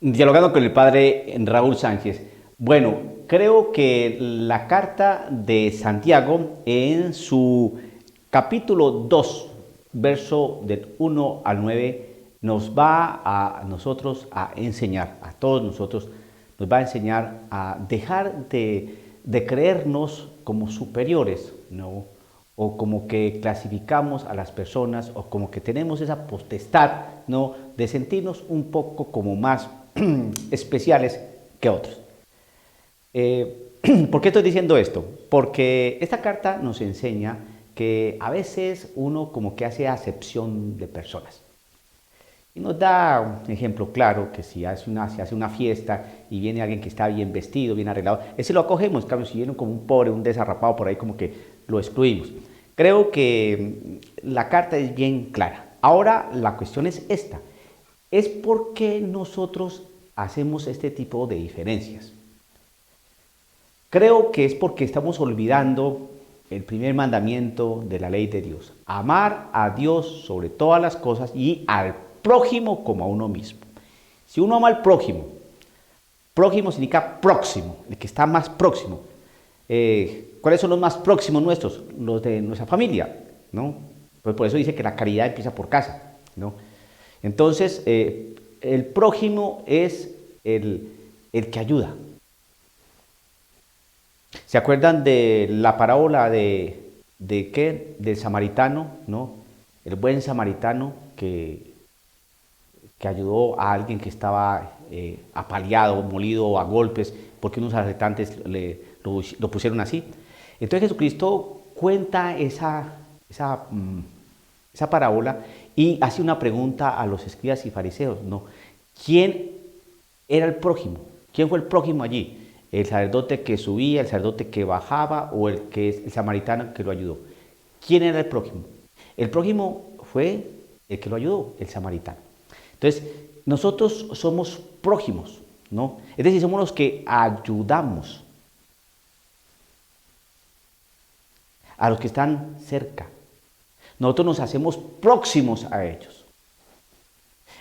Dialogando con el padre Raúl Sánchez. Bueno, creo que la carta de Santiago en su capítulo 2, verso del 1 al 9, nos va a nosotros a enseñar, a todos nosotros, nos va a enseñar a dejar de creernos como superiores, ¿no? O como que clasificamos a las personas o como que tenemos esa potestad, ¿no? De sentirnos un poco como más especiales que otros. ¿Por qué estoy diciendo esto? Porque esta carta nos enseña que a veces uno como que hace acepción de personas. Y nos da un ejemplo claro que si se hace una fiesta y viene alguien que está bien vestido, bien arreglado, ese lo acogemos. En cambio, si viene como un pobre, un desarrapado por ahí, como que lo excluimos. Creo que la carta es bien clara. Ahora la cuestión es esta. Es por qué nosotros hacemos este tipo de diferencias. Creo que es porque estamos olvidando el primer mandamiento de la ley de Dios. Amar a Dios sobre todas las cosas y al prójimo como a uno mismo. Si uno ama al prójimo, prójimo significa próximo, el que está más próximo. ¿Cuáles son los más próximos nuestros? Los de nuestra familia, ¿no? Pues por eso dice que la caridad empieza por casa, ¿no? Entonces, el prójimo es el que ayuda. ¿Se acuerdan de la parábola de qué? Del samaritano, ¿no? El buen samaritano que ayudó a alguien que estaba apaleado, molido a golpes, porque unos asaltantes lo pusieron así. Entonces Jesucristo cuenta esa parábola y hace una pregunta a los escribas y fariseos, ¿no? ¿Quién era el prójimo? ¿Quién fue el prójimo allí? ¿El sacerdote que subía, el sacerdote que bajaba o el que es el samaritano que lo ayudó? ¿Quién era el prójimo? El prójimo fue el que lo ayudó, el samaritano. Entonces, nosotros somos prójimos, ¿no? Es decir, somos los que ayudamos a los que están cerca. Nosotros nos hacemos próximos a ellos.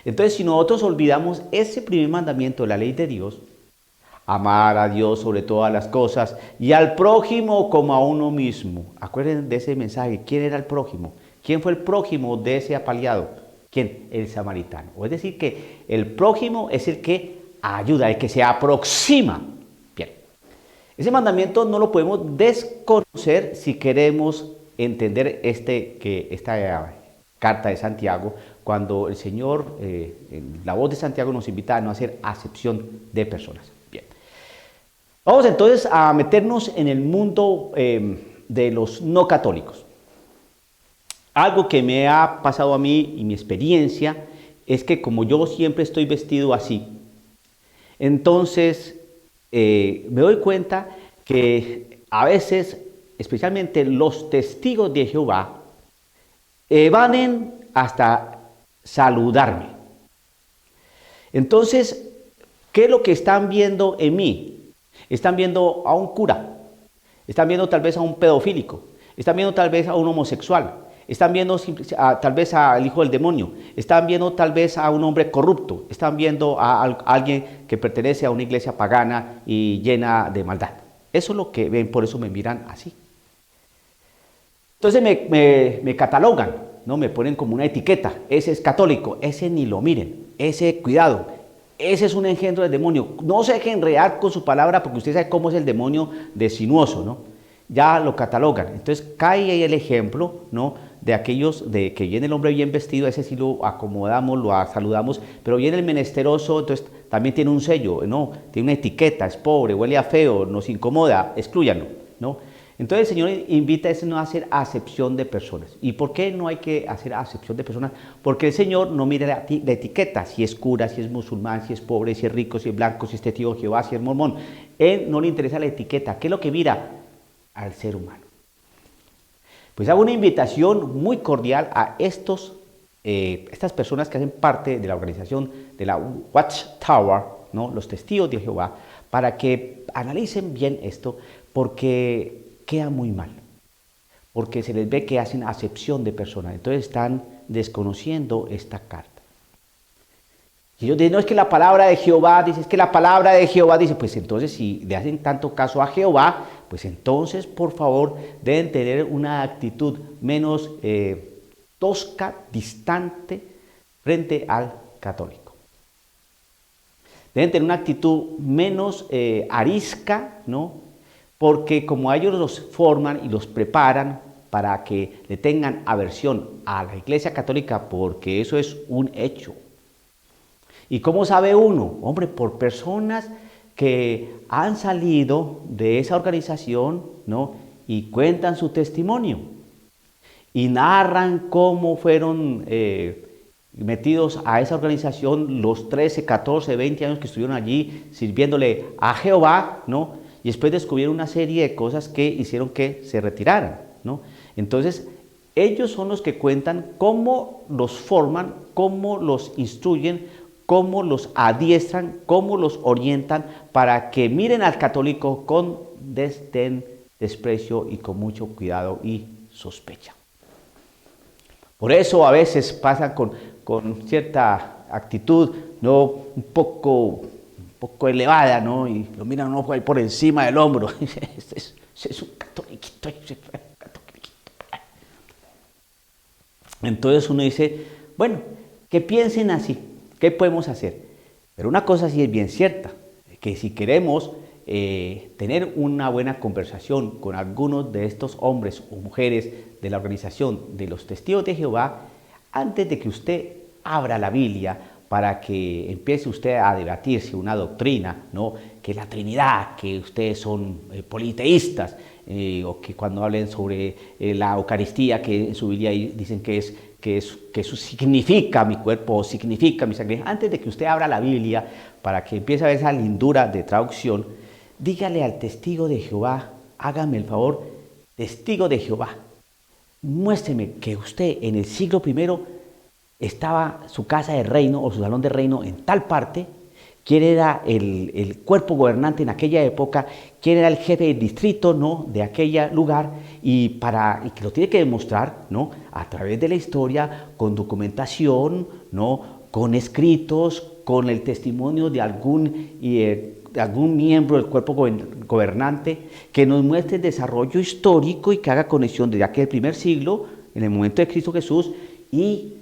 Entonces, si nosotros olvidamos ese primer mandamiento de la ley de Dios, amar a Dios sobre todas las cosas y al prójimo como a uno mismo. Acuérdense de ese mensaje. ¿Quién era el prójimo? ¿Quién fue el prójimo de ese apaleado? ¿Quién? El samaritano. O es decir, que el prójimo es el que ayuda, el que se aproxima. Bien. Ese mandamiento no lo podemos desconocer si queremos entender esta carta de Santiago, cuando el Señor, la voz de Santiago nos invita a no hacer acepción de personas. Bien. Vamos entonces a meternos en el mundo de los no católicos. Algo que me ha pasado a mí y mi experiencia es que como yo siempre estoy vestido así, entonces me doy cuenta que a veces, especialmente los testigos de Jehová, evaden hasta saludarme. Entonces, ¿qué es lo que están viendo en mí? Están viendo a un cura, están viendo tal vez a un pedofílico, están viendo tal vez a un homosexual, están viendo tal vez al hijo del demonio, están viendo tal vez a un hombre corrupto, están viendo a alguien que pertenece a una iglesia pagana y llena de maldad. Eso es lo que ven, por eso me miran así. Entonces me catalogan, ¿no? Me ponen como una etiqueta. Ese es católico, ese ni lo miren, ese cuidado, ese es un engendro del demonio. No se dejen enredar con su palabra porque usted sabe cómo es el demonio de sinuoso, ¿no? Ya lo catalogan. Entonces cae ahí el ejemplo, ¿no? De aquellos de que viene el hombre bien vestido, ese sí lo acomodamos, lo saludamos, pero viene el menesteroso, entonces también tiene un sello, ¿no? Tiene una etiqueta, es pobre, huele a feo, nos incomoda, exclúyanlo, ¿no? Entonces el Señor invita a no a hacer acepción de personas. ¿Y por qué no hay que hacer acepción de personas? Porque el Señor no mira la etiqueta, si es cura, si es musulmán, si es pobre, si es rico, si es blanco, si es testigo de Jehová, si es mormón. Él no le interesa la etiqueta. ¿Qué es lo que mira? Al ser humano. Pues hago una invitación muy cordial a estas personas que hacen parte de la organización de la Watchtower, ¿no? Los testigos de Jehová, para que analicen bien esto, porque queda muy mal, porque se les ve que hacen acepción de personas, entonces están desconociendo esta carta. Y ellos dicen, no, es que la palabra de Jehová dice, es que la palabra de Jehová dice, pues entonces si le hacen tanto caso a Jehová, pues entonces por favor deben tener una actitud menos tosca, distante frente al católico. Deben tener una actitud menos arisca, ¿no? Porque como a ellos los forman y los preparan para que le tengan aversión a la Iglesia Católica, porque eso es un hecho. ¿Y cómo sabe uno? Hombre, por personas que han salido de esa organización, ¿no? Y cuentan su testimonio y narran cómo fueron metidos a esa organización los 13, 14, 20 años que estuvieron allí sirviéndole a Jehová, ¿no? Y después descubrieron una serie de cosas que hicieron que se retiraran, ¿no? Entonces, ellos son los que cuentan cómo los forman, cómo los instruyen, cómo los adiestran, cómo los orientan para que miren al católico con desdén, desprecio y con mucho cuidado y sospecha. Por eso a veces pasan con cierta actitud, ¿no? un poco elevada, ¿no? Y lo miran uno por encima del hombro. Este es un catoliquito. Entonces uno dice, bueno, que piensen así. ¿Qué podemos hacer? Pero una cosa sí es bien cierta, que si queremos tener una buena conversación con algunos de estos hombres o mujeres de la organización de los Testigos de Jehová, antes de que usted abra la Biblia para que empiece usted a debatirse una doctrina, ¿no? Que la Trinidad, que ustedes son politeístas, o que cuando hablen sobre la Eucaristía, que en su Biblia dicen que eso significa mi cuerpo o significa mi sangre. Antes de que usted abra la Biblia para que empiece a ver esa lindura de traducción, dígale al testigo de Jehová, hágame el favor, testigo de Jehová, muéstreme que usted en el siglo I estaba su casa de reino o su salón de reino en tal parte, quién era el cuerpo gobernante en aquella época, quién era el jefe del distrito, ¿no? de aquel lugar, y que lo tiene que demostrar, ¿no? a través de la historia, con documentación, ¿no? con escritos, con el testimonio de algún miembro del cuerpo gobernante, que nos muestre el desarrollo histórico y que haga conexión desde aquel primer siglo, en el momento de Cristo Jesús, y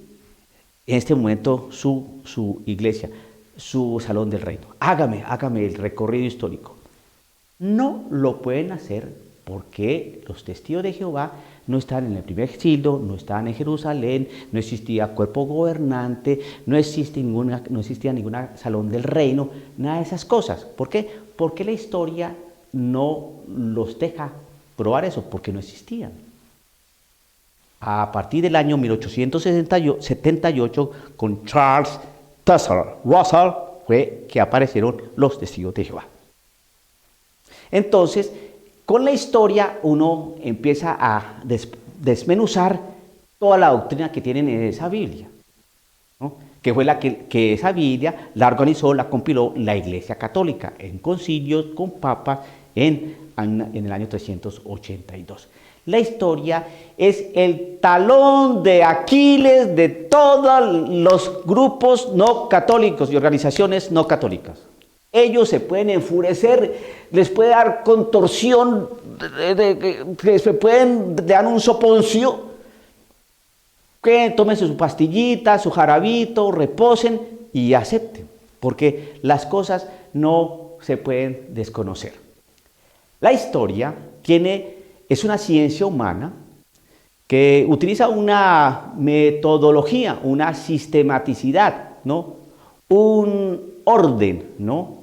en este momento su iglesia, su salón del reino. Hágame el recorrido histórico. No lo pueden hacer porque los testigos de Jehová no están en el primer siglo, no están en Jerusalén, no existía cuerpo gobernante, no existía ninguna salón del reino, nada de esas cosas. ¿Por qué? Porque la historia no los deja probar eso, porque no existían. A partir del año 1878, con Charles Russell, fue que aparecieron los testigos de Jehová. Entonces, con la historia uno empieza a desmenuzar toda la doctrina que tienen en esa Biblia, ¿no? Que fue que esa Biblia la organizó, la compiló la Iglesia Católica en concilios con papas en el año 382. La historia es el talón de Aquiles de todos los grupos no católicos y organizaciones no católicas. Ellos se pueden enfurecer, les puede dar contorsión, se pueden dar un soponcio, que tómense su pastillita, su jarabito, reposen y acepten, porque las cosas no se pueden desconocer. La historia es una ciencia humana que utiliza una metodología, una sistematicidad, ¿no? Un orden, ¿no?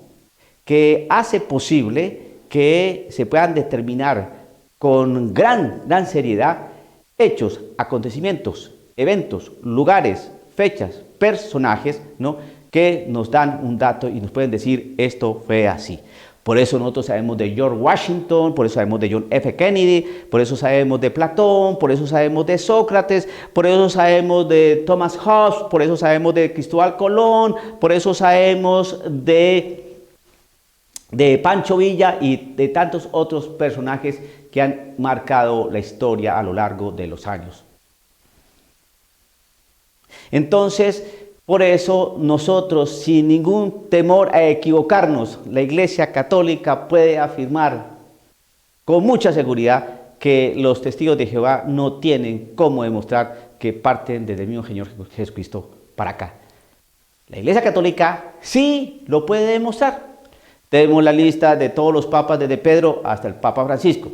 Que hace posible que se puedan determinar con gran seriedad hechos, acontecimientos, eventos, lugares, fechas, personajes, ¿no? Que nos dan un dato y nos pueden decir esto fue así. Por eso nosotros sabemos de George Washington, por eso sabemos de John F. Kennedy, por eso sabemos de Platón, por eso sabemos de Sócrates, por eso sabemos de Thomas Hobbes, por eso sabemos de Cristóbal Colón, por eso sabemos de Pancho Villa y de tantos otros personajes que han marcado la historia a lo largo de los años. Entonces, Por eso nosotros, sin ningún temor a equivocarnos, la Iglesia Católica puede afirmar con mucha seguridad que los testigos de Jehová no tienen cómo demostrar que parten desde el mismo Señor Jesucristo para acá. La Iglesia Católica sí lo puede demostrar. Tenemos la lista de todos los papas desde Pedro hasta el Papa Francisco.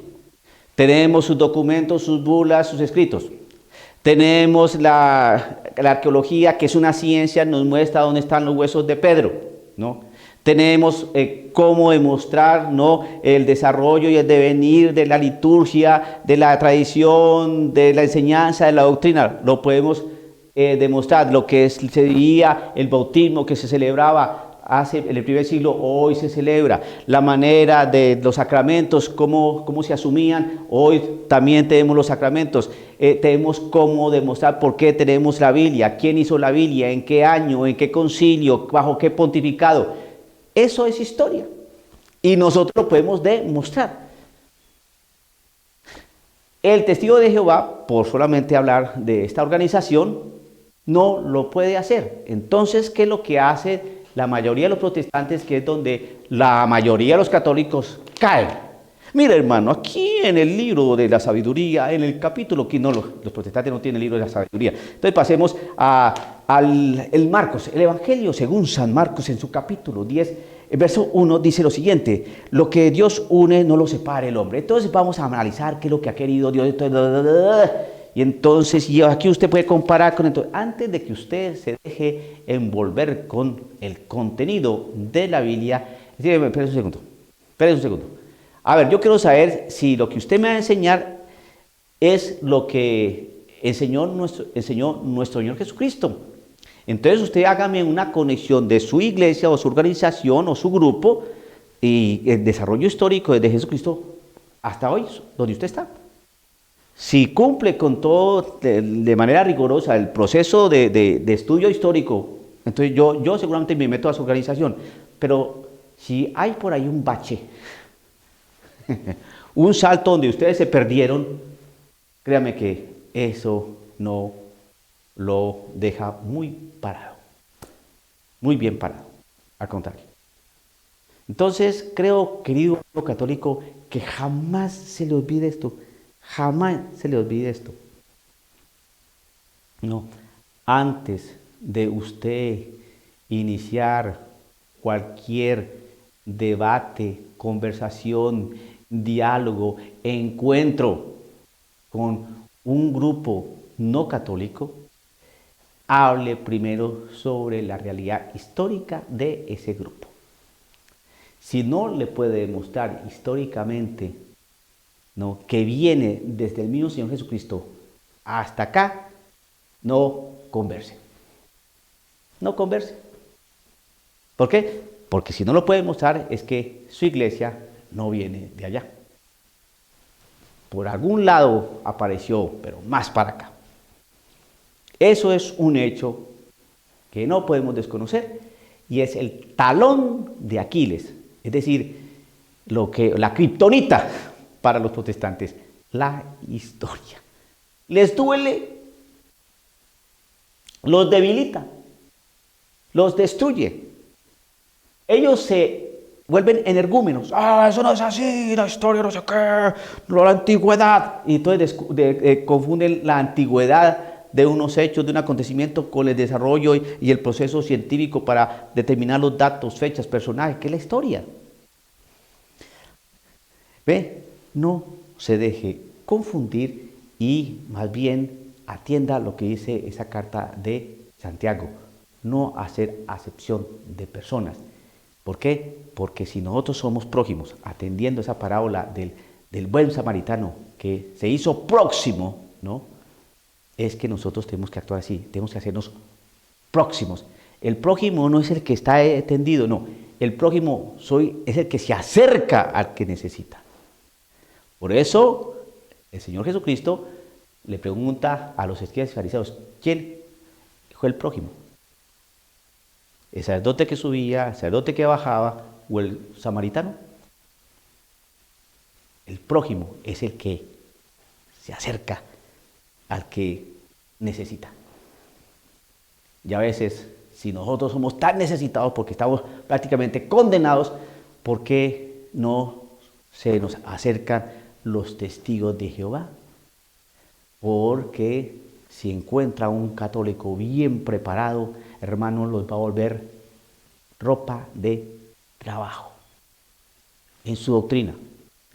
Tenemos sus documentos, sus bulas, sus escritos. Tenemos la arqueología, que es una ciencia, nos muestra dónde están los huesos de Pedro, ¿no? Tenemos cómo demostrar, ¿no?, el desarrollo y el devenir de la liturgia, de la tradición, de la enseñanza, de la doctrina. Lo podemos demostrar. Lo que sería el bautismo que se celebraba en el primer siglo, hoy se celebra. La manera de los sacramentos, cómo se asumían, hoy también tenemos los sacramentos. Tenemos cómo demostrar por qué tenemos la Biblia, quién hizo la Biblia, en qué año, en qué concilio, bajo qué pontificado. Eso es historia y nosotros lo podemos demostrar. El testigo de Jehová, por solamente hablar de esta organización, no lo puede hacer. Entonces, ¿qué es lo que hace la mayoría de los protestantes, que es donde la mayoría de los católicos caen? Mira, hermano, aquí en el libro de la sabiduría, en el capítulo 15, no, los protestantes no tienen el libro de la sabiduría. Entonces pasemos al Marcos, el Evangelio según San Marcos, en su capítulo 10, el verso 1 dice lo siguiente: lo que Dios une no lo separe el hombre. Entonces vamos a analizar qué es lo que ha querido Dios. Y entonces, y aquí usted puede comparar con esto. Antes de que usted se deje envolver con el contenido de la Biblia, espere un segundo. A ver, yo quiero saber si lo que usted me va a enseñar es lo que enseñó nuestro Señor Jesucristo. Entonces usted hágame una conexión de su iglesia o su organización o su grupo y el desarrollo histórico desde Jesucristo hasta hoy, donde usted está. Si cumple con todo de manera rigurosa el proceso de estudio histórico, entonces yo seguramente me meto a su organización. Pero si hay por ahí un bache, un salto donde ustedes se perdieron, créame que eso no lo deja muy parado, muy bien parado, al contrario. Entonces creo, querido católico, que jamás se le olvide esto. Jamás se le olvide esto. No, antes de usted iniciar cualquier debate, conversación, diálogo, encuentro con un grupo no católico, hable primero sobre la realidad histórica de ese grupo. Si no le puede demostrar históricamente, ¿no?, que viene desde el mismo Señor Jesucristo hasta acá, no converse. No converse. ¿Por qué? Porque si no lo puede mostrar es que su iglesia no viene de allá. Por algún lado apareció, pero más para acá. Eso es un hecho que no podemos desconocer y es el talón de Aquiles, es decir, la kriptonita para los protestantes, la historia. Les duele, los debilita, los destruye. Ellos se vuelven energúmenos. Eso no es así, la historia no sé qué, la antigüedad. Y entonces confunden la antigüedad de unos hechos, de un acontecimiento, con el desarrollo y el proceso científico para determinar los datos, fechas, personajes, que es la historia. ¿Ve? No se deje confundir y más bien atienda lo que dice esa carta de Santiago: no hacer acepción de personas. ¿Por qué? Porque si nosotros somos prójimos, atendiendo esa parábola del buen samaritano que se hizo próximo, ¿no?, es que nosotros tenemos que actuar así, tenemos que hacernos próximos. El prójimo no es el que está tendido, no. El prójimo es el que se acerca al que necesita. Por eso, el Señor Jesucristo le pregunta a los escribas y fariseos: ¿quién fue el prójimo? ¿El sacerdote que subía, el sacerdote que bajaba o el samaritano? El prójimo es el que se acerca al que necesita. Y a veces si nosotros somos tan necesitados porque estamos prácticamente condenados, ¿por qué no se nos acercan los testigos de Jehová? Porque si encuentra un católico bien preparado, hermano, los va a volver ropa de trabajo en su doctrina,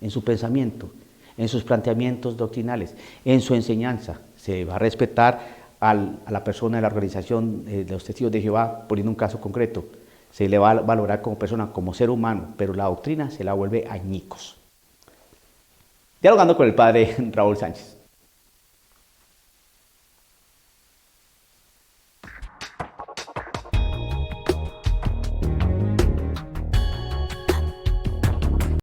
en su pensamiento, en sus planteamientos doctrinales, en su enseñanza. Se va a respetar a la persona de la organización de los testigos de Jehová, poniendo un caso concreto. Se le va a valorar como persona, como ser humano, pero la doctrina se la vuelve añicos. Dialogando con el padre Raúl Sánchez.